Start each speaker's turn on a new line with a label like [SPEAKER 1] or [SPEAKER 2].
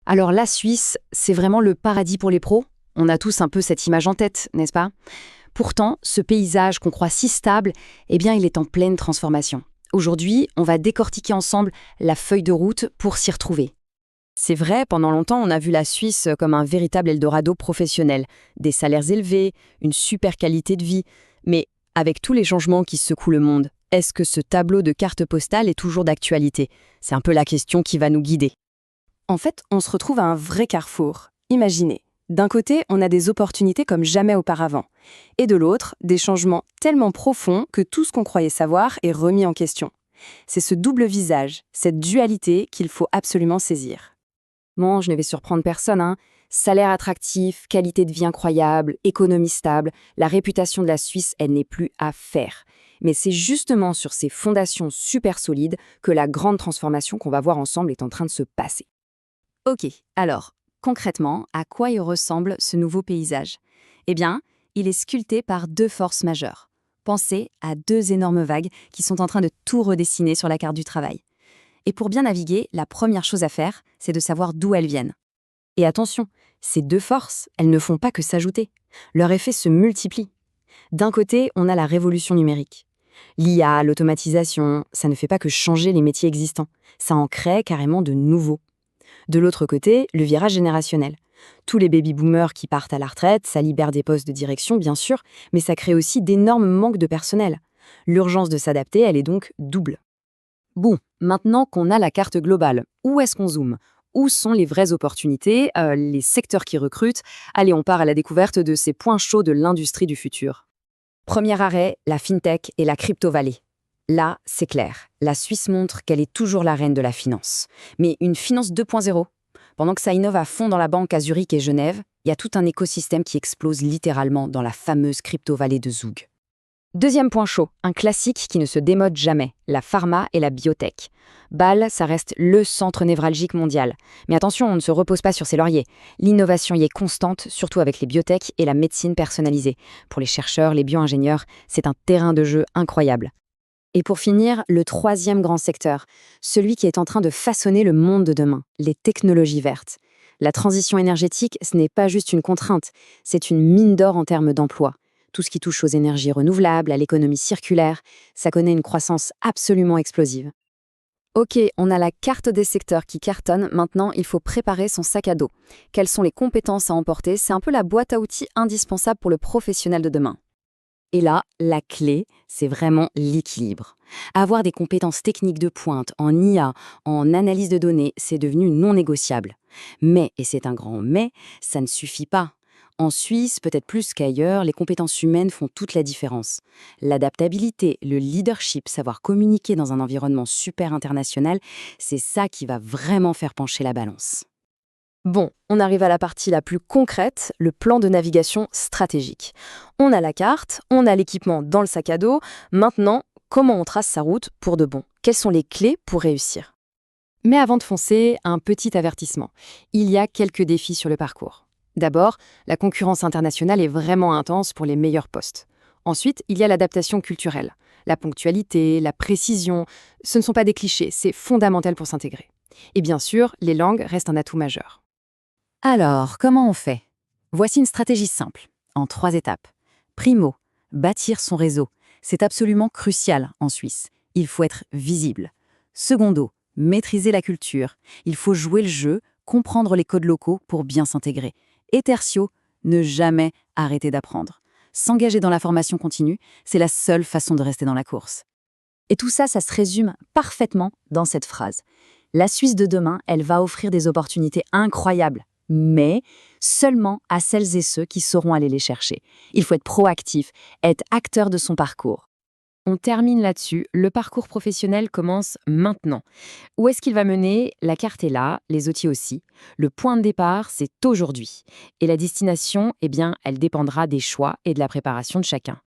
[SPEAKER 1] Alors la Suisse, c'est vraiment le paradis pour les pros. On a tous un peu cette image en tête, n'est-ce pas? Pourtant, ce paysage qu'on croit si stable, eh bien, il est en pleine transformation. Aujourd'hui, on va décortiquer ensemble la feuille de route pour s'y retrouver.
[SPEAKER 2] C'est vrai, pendant longtemps, on a vu la Suisse comme un véritable Eldorado professionnel. Des salaires élevés, une super qualité de vie. Mais avec tous les changements qui secouent le monde, est-ce que ce tableau de carte postale est toujours d'actualité? C'est un peu la question qui va nous guider.
[SPEAKER 3] En fait, on se retrouve à un vrai carrefour. Imaginez, d'un côté, on a des opportunités comme jamais auparavant, et de l'autre, des changements tellement profonds que tout ce qu'on croyait savoir est remis en question. C'est ce double visage, cette dualité qu'il faut absolument saisir.
[SPEAKER 1] Bon, je ne vais surprendre personne, hein. Salaire attractif, qualité de vie incroyable, économie stable, la réputation de la Suisse, elle n'est plus à faire. Mais c'est justement sur ces fondations super solides que la grande transformation qu'on va voir ensemble est en train de se passer.
[SPEAKER 2] Ok, alors, concrètement, à quoi il ressemble ce nouveau paysage? Eh bien, il est sculpté par deux forces majeures. Pensez à deux énormes vagues qui sont en train de tout redessiner sur la carte du travail. Et pour bien naviguer, la première chose à faire, c'est de savoir d'où elles viennent. Et attention, ces deux forces, elles ne font pas que s'ajouter. Leur effet se multiplie. D'un côté, on a la révolution numérique. L'IA, l'automatisation, ça ne fait pas que changer les métiers existants. Ça en crée carrément de nouveaux. De l'autre côté, le virage générationnel. Tous les baby-boomers qui partent à la retraite, ça libère des postes de direction, bien sûr, mais ça crée aussi d'énormes manques de personnel. L'urgence de s'adapter, elle est donc double.
[SPEAKER 1] Bon, maintenant qu'on a la carte globale, où est-ce qu'on zoome? Où sont les vraies opportunités, les secteurs qui recrutent? Allez, on part à la découverte de ces points chauds de l'industrie du futur. Premier arrêt, la fintech et la crypto-vallée. Là, c'est clair, la Suisse montre qu'elle est toujours la reine de la finance. Mais une finance 2.0. Pendant que ça innove à fond dans la banque à Zurich et Genève, il y a tout un écosystème qui explose littéralement dans la fameuse crypto-vallée de Zug. Deuxième point chaud, un classique qui ne se démode jamais, la pharma et la biotech. Bâle, ça reste le centre névralgique mondial. Mais attention, on ne se repose pas sur ses lauriers. L'innovation y est constante, surtout avec les biotech et la médecine personnalisée. Pour les chercheurs, les bio-ingénieurs, c'est un terrain de jeu incroyable. Et pour finir, le troisième grand secteur, celui qui est en train de façonner le monde de demain, les technologies vertes. La transition énergétique, ce n'est pas juste une contrainte, c'est une mine d'or en termes d'emploi. Tout ce qui touche aux énergies renouvelables, à l'économie circulaire, ça connaît une croissance absolument explosive. Ok, on a la carte des secteurs qui cartonnent, maintenant il faut préparer son sac à dos. Quelles sont les compétences à emporter? C'est un peu la boîte à outils indispensable pour le professionnel de demain. Et là, la clé, c'est vraiment l'équilibre. Avoir des compétences techniques de pointe en IA, en analyse de données, c'est devenu non négociable. Mais, et c'est un grand mais, ça ne suffit pas. En Suisse, peut-être plus qu'ailleurs, les compétences humaines font toute la différence. L'adaptabilité, le leadership, savoir communiquer dans un environnement super international, c'est ça qui va vraiment faire pencher la balance. Bon, on arrive à la partie la plus concrète, le plan de navigation stratégique. On a la carte, on a l'équipement dans le sac à dos. Maintenant, comment on trace sa route pour de bon? Quelles sont les clés pour réussir? Mais avant de foncer, un petit avertissement. Il y a quelques défis sur le parcours. D'abord, la concurrence internationale est vraiment intense pour les meilleurs postes. Ensuite, il y a l'adaptation culturelle. La ponctualité, la précision, ce ne sont pas des clichés, c'est fondamental pour s'intégrer. Et bien sûr, les langues restent un atout majeur. Alors, comment on fait? Voici une stratégie simple, en 3 étapes. Primo, bâtir son réseau. C'est absolument crucial en Suisse. Il faut être visible. Secondo, maîtriser la culture. Il faut jouer le jeu, comprendre les codes locaux pour bien s'intégrer. Et tertio, ne jamais arrêter d'apprendre. S'engager dans la formation continue, c'est la seule façon de rester dans la course. Et tout ça, ça se résume parfaitement dans cette phrase. La Suisse de demain, elle va offrir des opportunités incroyables, mais seulement à celles et ceux qui sauront aller les chercher. Il faut être proactif, être acteur de son parcours. On termine là-dessus, le parcours professionnel commence maintenant. Où est-ce qu'il va mener? La carte est là, les outils aussi. Le point de départ, c'est aujourd'hui. Et la destination, eh bien, elle dépendra des choix et de la préparation de chacun.